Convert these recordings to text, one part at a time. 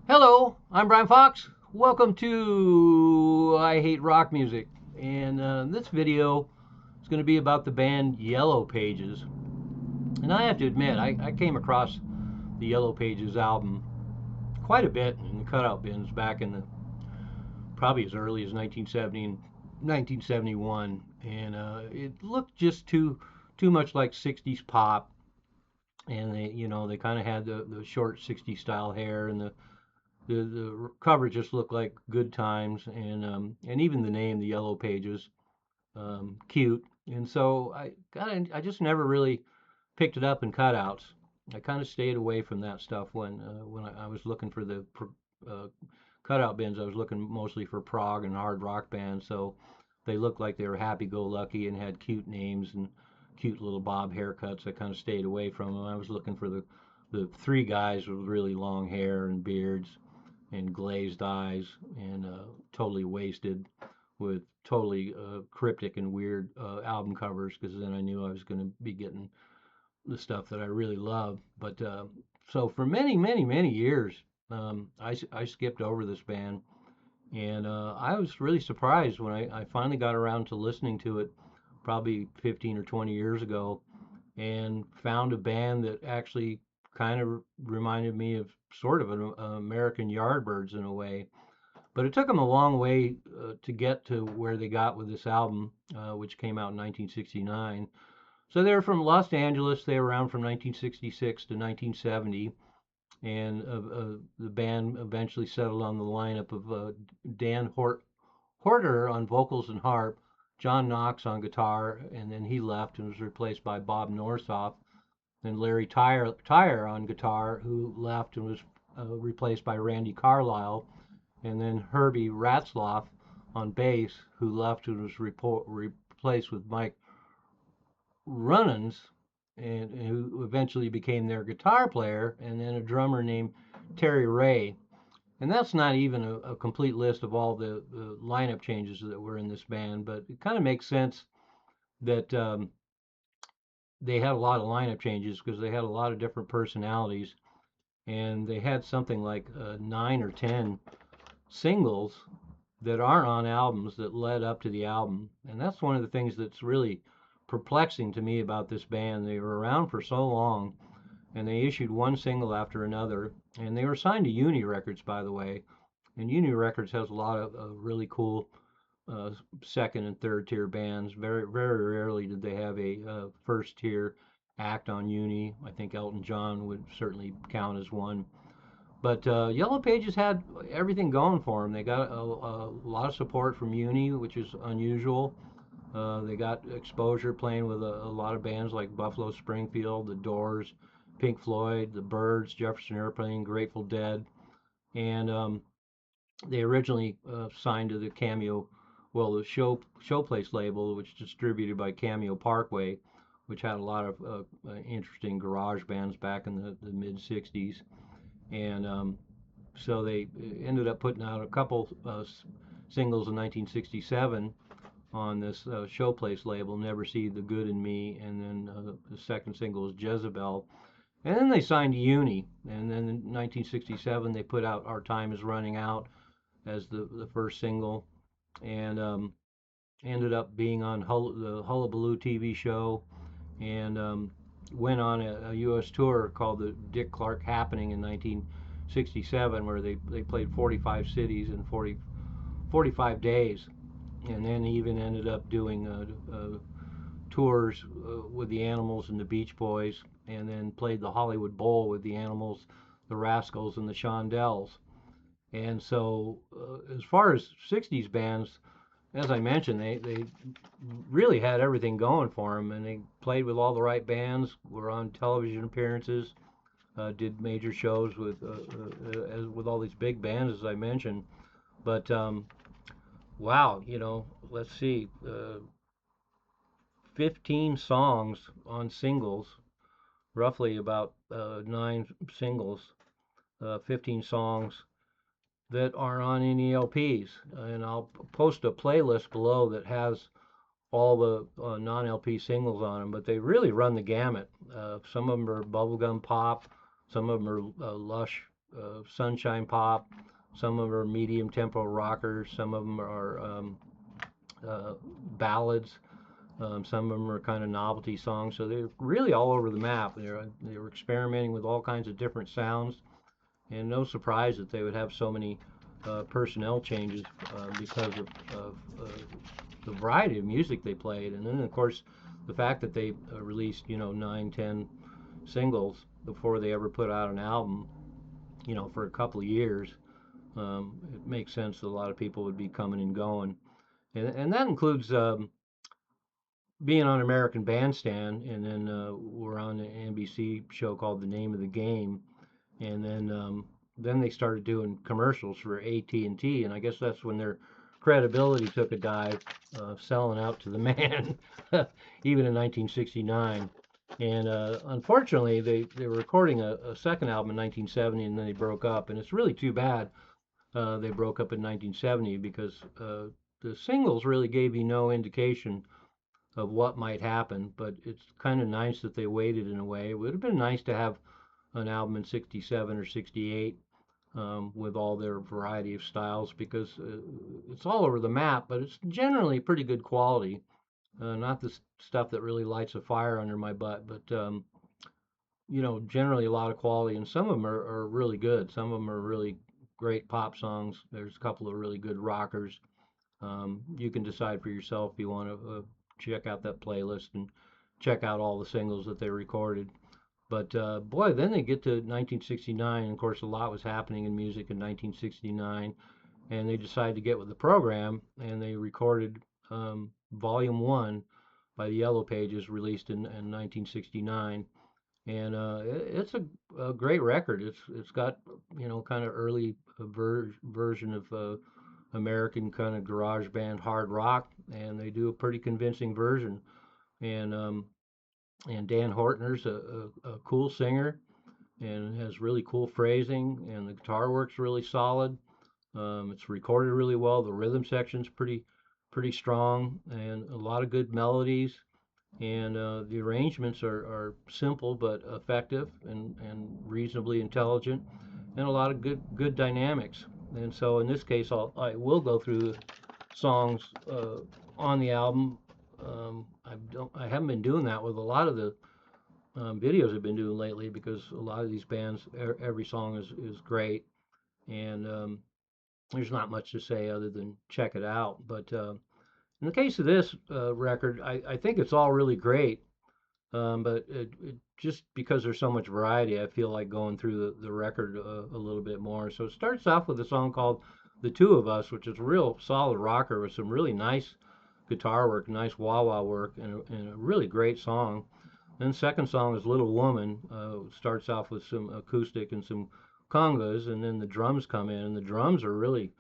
Hello, I'm Brian Fox. Welcome to I Hate Rock Music. And this video is going to be about the band Yellow Pages. And I have to admit, I came across the Yellow Pages album quite a bit in the cutout bins back in the probably as early as 1970 and 1971. And it looked just too much like 60s pop. And they kind of had the short 60s style hair and the cover just looked like Good Times, and even the name, the Yellow Pages, cute. And so I just never really picked it up in cutouts. I kind of stayed away from that stuff when I was looking for the uh, cutout bins. I was looking mostly for prog and hard rock bands, so they looked like they were happy-go-lucky and had cute names and cute little bob haircuts. I kind of stayed away from them. I was looking for the three guys with really long hair and beards and glazed eyes and totally wasted with totally cryptic and weird album covers, because then I knew I was going to be getting the stuff that I really love. But so for many years, I skipped over this band, and I was really surprised when I finally got around to listening to it probably 15 or 20 years ago, and found a band that actually kind of reminded me of sort of an American Yardbirds in a way. But it took them a long way to get to where they got with this album, which came out in 1969. So they're from Los Angeles. They were around from 1966 to 1970, and the band eventually settled on the lineup of Dan Horter on vocals and harp, John Knox on guitar, and then he left and was replaced by Bob Norsoff, and Larry Tyre on guitar, who left and was replaced by Randy Carlisle, and then Herbie Ratzloff on bass, who left and was replaced with Mike Runnins, and who eventually became their guitar player, and then a drummer named Terry Ray. And that's not even a complete list of all the lineup changes that were in this band, but it kind of makes sense that they had a lot of lineup changes because they had a lot of different personalities, and they had something like 9 or 10 singles that aren't on albums that led up to the album. And that's one of the things that's really perplexing to me about this band. They were around for so long, and they issued one single after another, and they were signed to Uni Records, by the way. And Uni Records has a lot of really cool uh, second and third tier bands. Very rarely did they have a first tier act on Uni. I think Elton John would certainly count as one. But Yellow Pages had everything going for them. They got a lot of support from Uni, which is unusual. They got exposure playing with a lot of bands like Buffalo Springfield, The Doors, Pink Floyd, The Byrds, Jefferson Airplane, Grateful Dead, and they originally signed to the the Showplace label, which is distributed by Cameo Parkway, which had a lot of interesting garage bands back in the mid '60s, and so they ended up putting out a couple singles in 1967 on this Showplace label, Never See the Good in Me, and then the second single was Jezebel. And then they signed to Uni, and then in 1967 they put out Our Time Is Running Out as the first single, and ended up being on the Hullabaloo TV show, and went on a U.S. tour called the Dick Clark Happening in 1967, where they played 45 cities in 45 days, and then even ended up doing tours with the Animals and the Beach Boys, and then played the Hollywood Bowl with the Animals, the Rascals, and the Shondells. And so, as far as '60s bands, as I mentioned, they really had everything going for them, and they played with all the right bands, were on television appearances, did major shows with all these big bands, as I mentioned. But wow, let's see, 15 songs on singles, roughly about 9 singles, 15 songs that are on any LPs. And I'll post a playlist below that has all the non-LP singles on them, but they really run the gamut. Some of them are bubblegum pop, some of them are lush sunshine pop, some of them are medium tempo rockers, some of them are uh, ballads, some of them are kind of novelty songs. So they're really all over the map. They were experimenting with all kinds of different sounds, and no surprise that they would have so many personnel changes because of the variety of music they played, and then of course the fact that they released 9, 10 singles before they ever put out an album, for a couple of years. It makes sense that a lot of people would be coming and going, and that includes being on American Bandstand, and then we're on an NBC show called The Name of the Game, and then they started doing commercials for AT&T, and I guess that's when their credibility took a dive, selling out to the man, even in 1969. And unfortunately, they were recording a second album in 1970, and then they broke up, and it's really too bad they broke up in 1970 because the singles really gave you no indication of what might happen, but it's kind of nice that they waited in a way. It would have been nice to have an album in 67 or 68 with all their variety of styles because it's all over the map, but it's generally pretty good quality. Not the stuff that really lights a fire under my butt, but generally a lot of quality, and some of them are really good. Some of them are really great pop songs. There's a couple of really good rockers. You can decide for yourself if you want to check out that playlist and check out all the singles that they recorded. But boy, then they get to 1969. And of course, a lot was happening in music in 1969, and they decided to get with the program, and they recorded Volume One by the Yellow Pages, released in 1969. And it's a great record. It's got kind of early version of American kind of garage band hard rock, and they do a pretty convincing version. And Dan Hortner's a cool singer and has really cool phrasing, and the guitar work's really solid. It's recorded really well. The rhythm section's pretty strong, and a lot of good melodies. And the arrangements are simple but effective and reasonably intelligent, and a lot of good dynamics. And so in this case, I will go through the songs on the album. I haven't been doing that with a lot of the videos I've been doing lately because a lot of these bands, every song is great, and there's not much to say other than check it out. But in the case of this record, I think it's all really great, but just because there's so much variety, I feel like going through the record a little bit more. So it starts off with a song called The Two of Us, which is a real solid rocker with some really nice guitar work, nice wah-wah work, and a really great song. Then the second song is Little Woman. Starts off with some acoustic and some congas, and then the drums come in, and the drums are really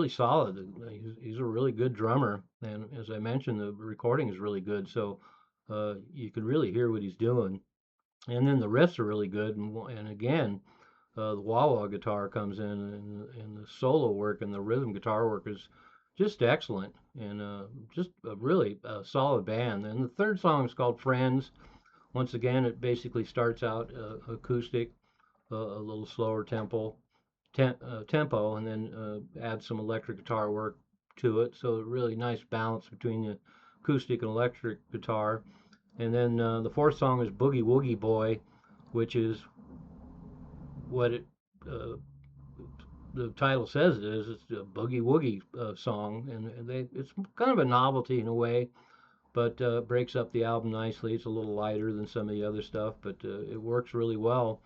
solid. He's a really good drummer, and as I mentioned, the recording is really good, so you can really hear what he's doing. And then the riffs are really good, and again, the wah-wah guitar comes in, and the solo work and the rhythm guitar work is just excellent, and just a really solid band. And the third song is called Friends. Once again, it basically starts out acoustic, a little slower tempo, and then add some electric guitar work to it. So a really nice balance between the acoustic and electric guitar. And then the fourth song is Boogie Woogie Boy, which is what the title says it is. It's a boogie woogie song, and it's kind of a novelty in a way, but breaks up the album nicely. It's a little lighter than some of the other stuff, but it works really well.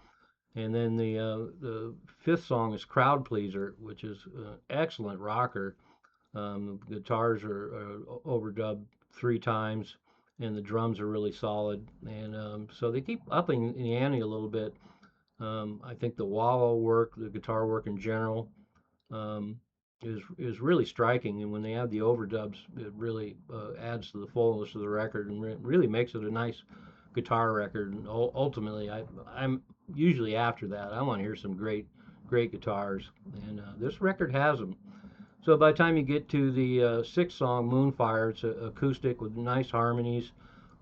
And then the fifth song is Crowd Pleaser, which is an excellent rocker. The guitars are overdubbed 3 times, and the drums are really solid. And so they keep upping the ante a little bit. I think the wah-wah work, the guitar work in general, is really striking. And when they add the overdubs, it really adds to the fullness of the record and really makes it a nice guitar record. And ultimately, I'm usually after that. I want to hear some great guitars, and this record has them. So by the time you get to the sixth song, Moonfire, it's acoustic with nice harmonies,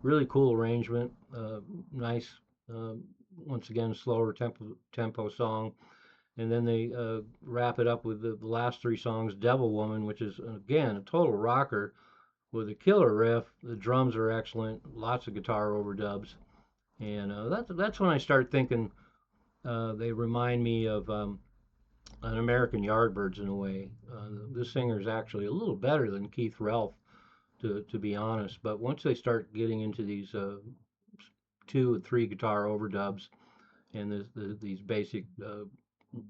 really cool arrangement, nice once again, slower tempo song. And then they wrap it up with the last three songs, Devil Woman, which is, again, a total rocker with a killer riff. The drums are excellent, lots of guitar overdubs. And that's when I start thinking they remind me of an American Yardbirds in a way. This singer is actually a little better than Keith Relf, to be honest. But once they start getting into these two and three guitar overdubs and these basic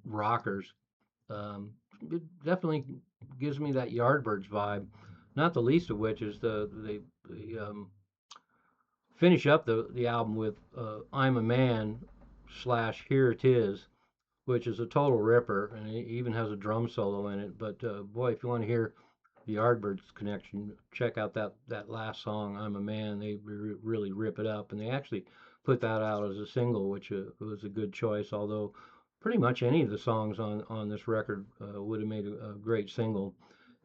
rockers, um, it definitely gives me that Yardbirds vibe. Not the least of which is they finish up the album with "I'm a Man" slash "Here It Is," which is a total ripper, and it even has a drum solo in it. But boy, if you want to hear the Yardbirds connection, check out that last song, "I'm a Man." They really rip it up, and they actually put that out as a single, which was a good choice. Although pretty much any of the songs on this record would have made a great single.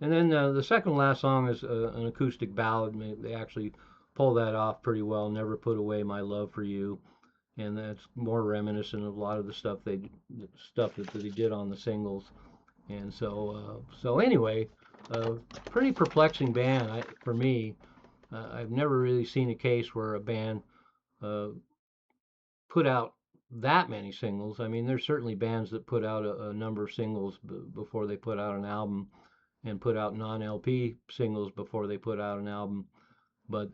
And then the second last song is an acoustic ballad. They actually pull that off pretty well. "Never Put Away My Love for You," and that's more reminiscent of a lot of the stuff that they did on the singles. And so anyway, pretty perplexing band for me. I've never really seen a case where a band uh, put out that many singles. I mean, there's certainly bands that put out a number of singles before they put out an album, and put out non-LP singles before they put out an album. But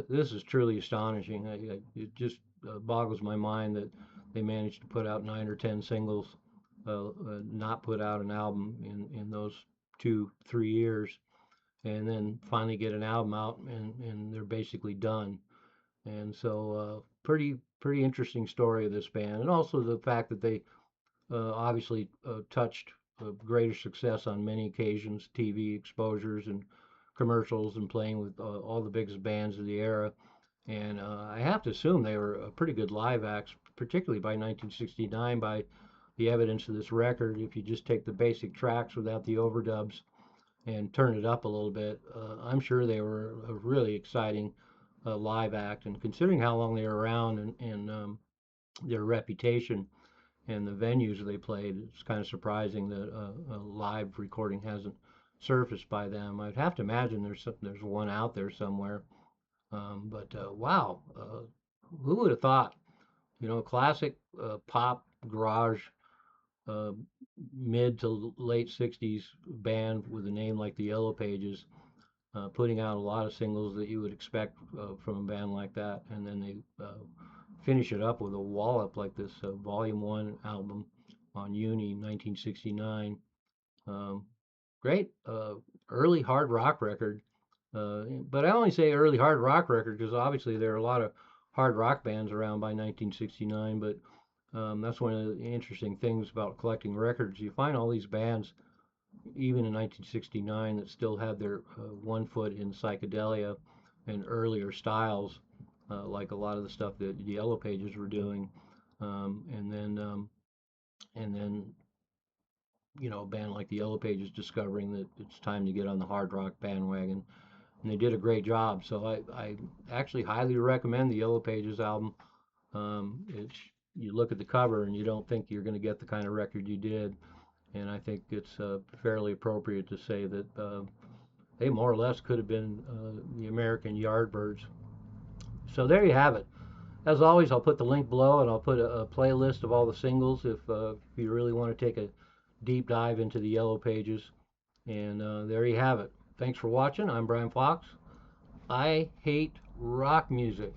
this is truly astonishing. It just boggles my mind that they managed to put out 9 or 10 singles, not put out an album in those 2 3 years, and then finally get an album out, and they're basically done. And so, pretty interesting story of this band, and also the fact that they obviously touched greater success on many occasions, TV exposures and commercials, and playing with all the biggest bands of the era. And I have to assume they were a pretty good live acts, particularly by 1969, by the evidence of this record. If you just take the basic tracks without the overdubs and turn it up a little bit, I'm sure they were a really exciting live act. And considering how long they were around, and their reputation and the venues they played, it's kind of surprising that a live recording hasn't surfaced by them. I'd have to imagine there's one out there somewhere. But wow, who would have thought? Classic pop garage, uh, mid to late '60s band with a name like the Yellow Pages, putting out a lot of singles that you would expect from a band like that, and then they finish it up with a wallop like this Volume 1 album on Uni 1969. Um, Great early hard rock record. But I only say early hard rock record because obviously there are a lot of hard rock bands around by 1969. But that's one of the interesting things about collecting records. You find all these bands, even in 1969, that still had their one foot in psychedelia and earlier styles, like a lot of the stuff that the Yellow Pages were doing. And then a band like the Yellow Pages discovering that it's time to get on the hard rock bandwagon, and they did a great job. So I actually highly recommend the Yellow Pages album. It's You look at the cover and you don't think you're going to get the kind of record you did, and I think it's fairly appropriate to say that they more or less could have been the American Yardbirds. So there you have it. As always, I'll put the link below, and I'll put a playlist of all the singles if you really want to take a deep dive into the Yellow Pages. And there you have it. Thanks for watching. I'm Brian Fox. I hate rock music.